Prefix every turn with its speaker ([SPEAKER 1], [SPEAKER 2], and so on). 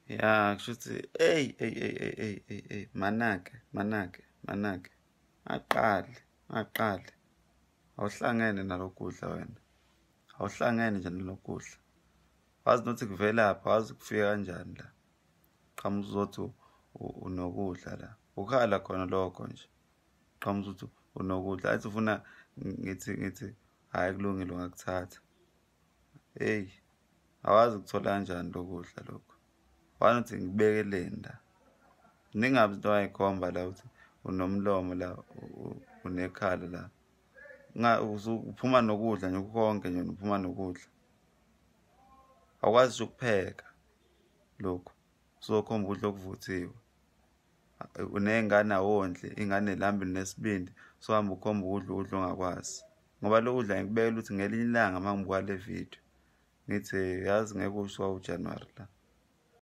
[SPEAKER 1] Ya kusho ukuthi ey manake aqale awuhlangene nalokudla wena, awuhlangene nje nalokudla. Wazi nokuthi kuvelaphi, wazi kufika kanjani la. Qhamuza uzothi unokudla la, ukhala khona lokho nje. Qhamuza ukuthi unokudla athi ufuna ngithi hhayi kulungile ungakuthatha. Eyi awazi ukuthola kanjani lokudla lokhu. Wani uthi ngikubekeleni la. Ningabi izinto ongayikhomba la ukuthi unomlomo la, unekhala la. Uphuma nokudla nje konke nje uphuma nokudla. Awukwazi nje ukupheka lokhu. Uzokhomba ukudla okuvuthiwe. Uney'ngane awondli, iy'ngane y'lamba nesibindi. Suhamba ukhomba ukudla ongakwazi. Ngoba lo kudla ngikubekela ukuthi ngelinye ilanga uma ngibuka le video ngithi yazi ngeke usho kwakuJanuwari la.